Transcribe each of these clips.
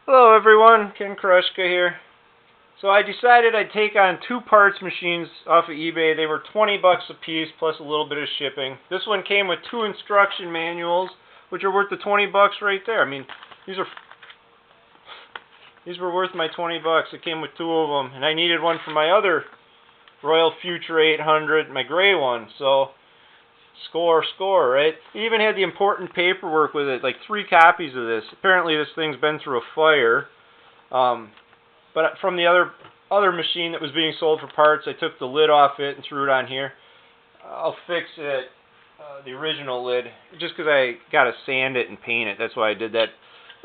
Hello everyone, Ken Krushka here. So I decided I'd take on two parts machines off of eBay. They were 20 bucks a piece plus a little bit of shipping. This one came with two instruction manuals, which are worth the 20 bucks right there. I mean, these were worth my 20 bucks. It came with two of them, and I needed one for my other Royal Futura 800, my gray one. So score, right? It even had the important paperwork with it, like 3 copies of this. Apparently this thing's been through a fire. But from the other machine that was being sold for parts, I took the lid off it and threw it on here. I'll fix it, the original lid, just because I got to sand it and paint it. That's why I did that.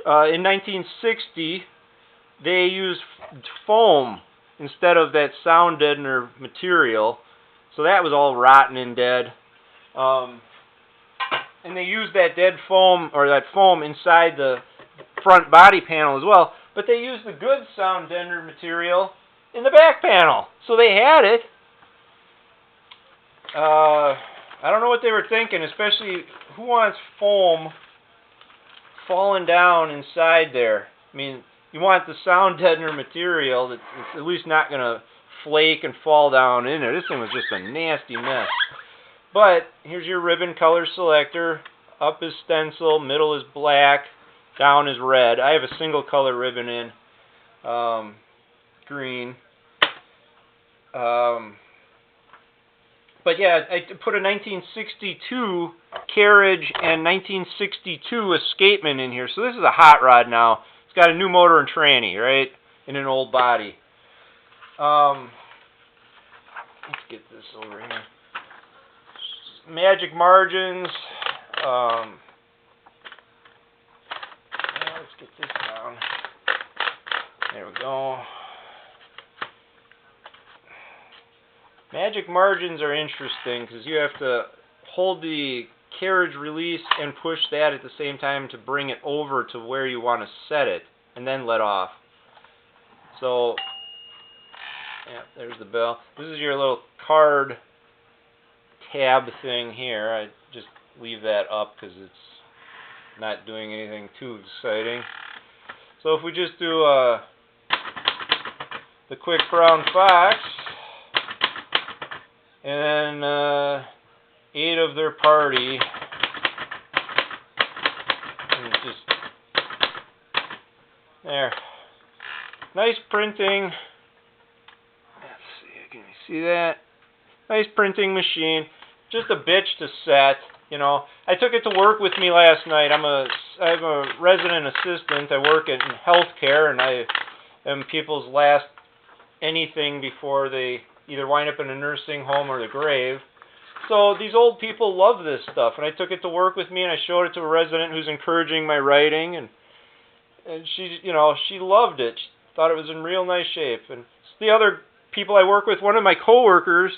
In 1960, they used foam instead of that sound deadener material. So that was all rotten and dead. And they used that dead foam, or that foam, inside the front body panel as well. But they used the good sound deadener material in the back panel. So they had it. I don't know what they were thinking, especially who wants foam falling down inside there? I mean, you want the sound deadener material that's at least not going to flake and fall down in there. This thing was just a nasty mess. But here's your ribbon color selector. Up is stencil, middle is black, down is red. I have a single color ribbon in, green. But yeah, I put a 1962 carriage and 1962 escapement in here. So this is a hot rod now. It's got a new motor and tranny, right, in an old body. Let's get this over here. Magic margins. Let's get this down. There we go. Magic margins are interesting because you have to hold the carriage release and push that at the same time to bring it over to where you want to set it, and then let off. So, yeah, there's the bell. This is your little card tab thing here. I just leave that up because it's not doing anything too exciting. So if we just do the quick brown fox, and then 8 of their party, and just there. Nice printing. Let's see, can you see that? Nice printing machine. Just a bitch to set, you know. I took it to work with me last night. I'm a resident assistant. I work in healthcare, and I am people's last anything before they either wind up in a nursing home or the grave. So these old people love this stuff, and I took it to work with me, and I showed it to a resident who's encouraging my writing, and she, you know, she loved it. She thought it was in real nice shape. And the other people I work with, one of my coworkers,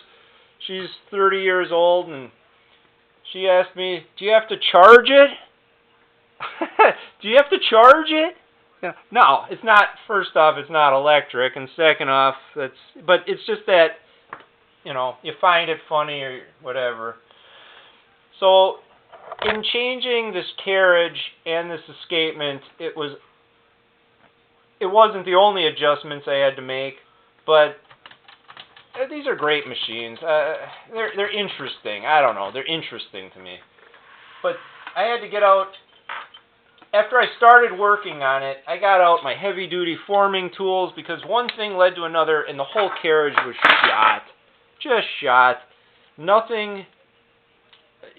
she's 30 years old, and she asked me, "Do you have to charge it?" Do you have to charge it? No, it's not. First off, it's not electric, and second off, but it's just that, you know, you find it funny or whatever. So, in changing this carriage and this escapement, it wasn't the only adjustments I had to make, but these are great machines. They're interesting. I don't know. They're interesting to me. But I had to get out. After I started working on it, I got out my heavy-duty forming tools because one thing led to another, and the whole carriage was shot. Just shot. Nothing.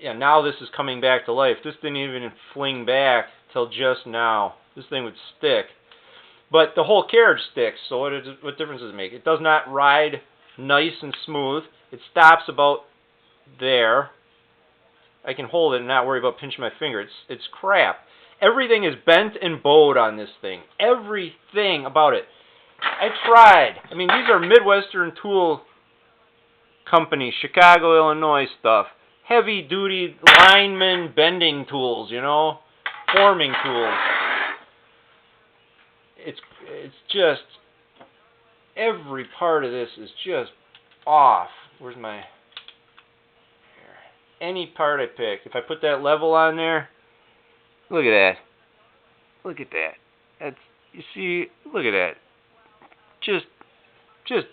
Yeah, now this is coming back to life. This didn't even fling back till just now. This thing would stick. But the whole carriage sticks, so what difference does it make? It does not ride nice and smooth. It stops about there. I can hold it and not worry about pinching my finger. It's crap. Everything is bent and bowed on this thing. Everything about it. I tried. I mean, these are Midwestern Tool Company, Chicago, Illinois stuff. Heavy-duty lineman bending tools, you know, forming tools. It's just, every part of this is just off. Where's my, here. Any part I pick, if I put that level on there, look at that. Look at that. You see, look at that. Just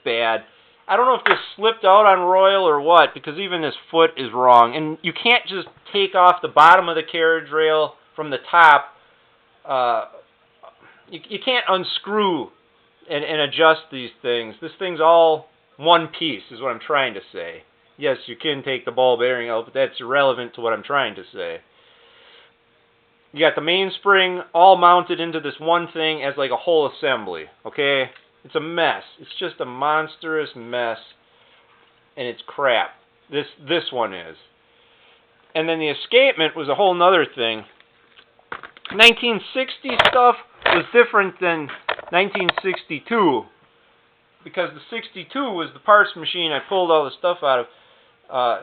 bad. I don't know if this slipped out on Royal or what, because even this foot is wrong. And you can't just take off the bottom of the carriage rail from the top. You can't unscrew and adjust these things. This thing's all one piece, is what I'm trying to say. Yes, you can take the ball bearing out, but that's irrelevant to what I'm trying to say. You got the mainspring all mounted into this one thing as like a whole assembly, okay? It's a mess. It's just a monstrous mess, and it's crap. This one is. And then the escapement was a whole nother thing. 1960 stuff was different than 1962, because the 62 was the parts machine I pulled all the stuff out of.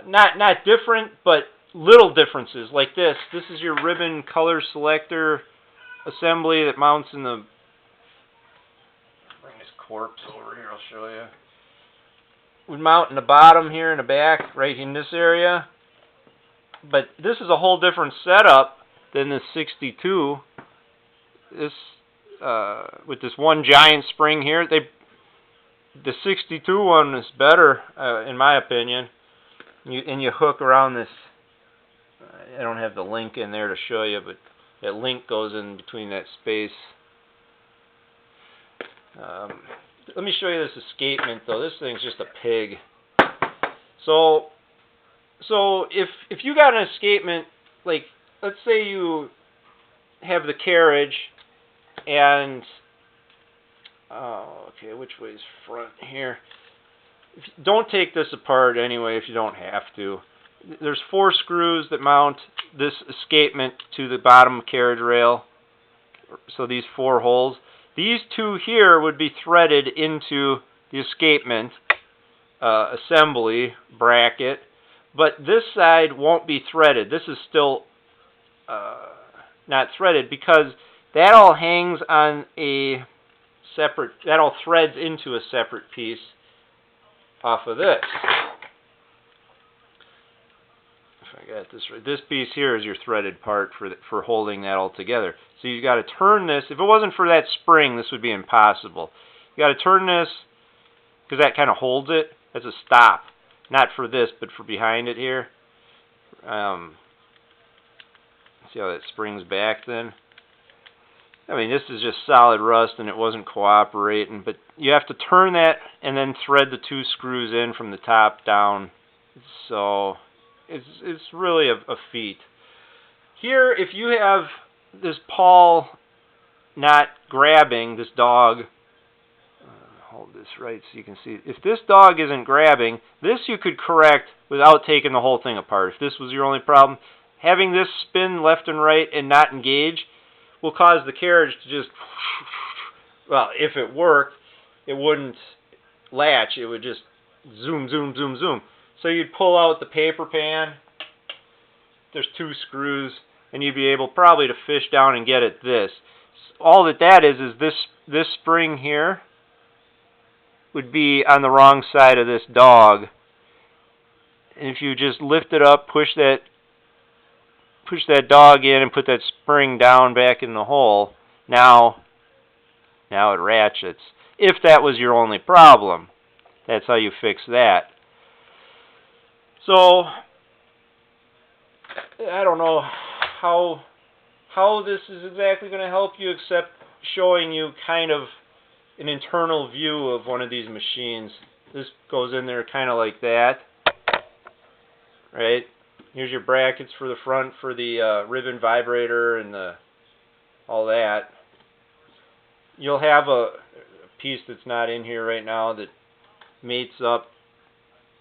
Not different, but little differences, like this. This is your ribbon color selector assembly that mounts in the... Bring this corpse over here, I'll show you. Would mount in the bottom here in the back, right in this area. But this is a whole different setup than the 62. This, with this one giant spring here, the 62 one is better, in my opinion. You hook around this. I don't have the link in there to show you, but that link goes in between that space. Let me show you this escapement, though. This thing's just a pig. So if you got an escapement, like, let's say you have the carriage and, okay, which way's front here? Don't take this apart anyway if you don't have to. There's 4 screws that mount this escapement to the bottom carriage rail. So these 4 holes. These 2 here would be threaded into the escapement assembly bracket, but this side won't be threaded. This is still not threaded because that all hangs on a separate, that all threads into a separate piece off of this. If I got this right, this piece here is your threaded part for holding that all together. So you got to turn this. If it wasn't for that spring, this would be impossible. You got to turn this because that kind of holds it. That's a stop, not for this, but for behind it here. See how that springs back then? I mean, this is just solid rust and it wasn't cooperating, but you have to turn that and then thread the 2 screws in from the top down. So it's really a feat. Here, if you have this pawl not grabbing, this dog, hold this right so you can see, if this dog isn't grabbing, this you could correct without taking the whole thing apart. If this was your only problem, having this spin left and right and not engage will cause the carriage to just, well, if it worked, it wouldn't latch. It would just zoom, zoom, zoom, zoom. So you'd pull out the paper pan. There's 2 screws, and you'd be able probably to fish down and get at this. All that is this spring here would be on the wrong side of this dog. And if you just lift it up, push that dog in and put that spring down back in the hole, now it ratchets. If that was your only problem, that's how you fix that. So I don't know how this is exactly going to help you, except showing you kind of an internal view of one of these machines. This goes in there kind of like that, right? Here's your brackets for the front for the ribbon vibrator and all that. You'll have a piece that's not in here right now that mates up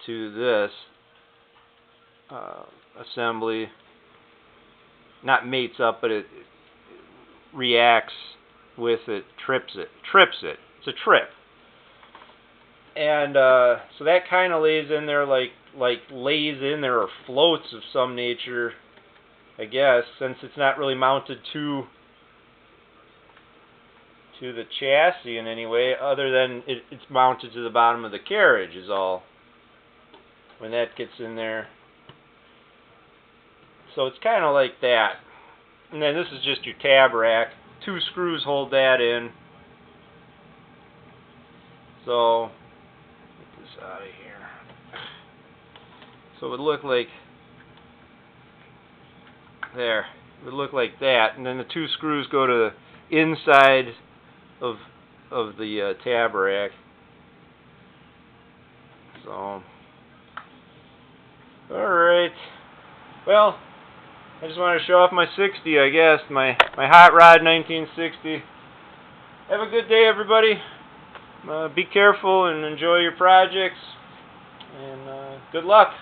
to this assembly. Not mates up, but it reacts with it, trips it. It's a trip. And so that kind of lays in there like lays in there or floats of some nature, I guess, since it's not really mounted to the chassis in any way, other than it's mounted to the bottom of the carriage is all. When that gets in there. So it's kind of like that. And then this is just your tab rack. 2 screws hold that in. So get this out of here. So it would look like there. It would look like that, and then the two screws go to the inside of the tab rack. So, alright. Well, I just wanted to show off my 60, I guess. My Hot Rod 1960. Have a good day, everybody. Be careful and enjoy your projects. And good luck.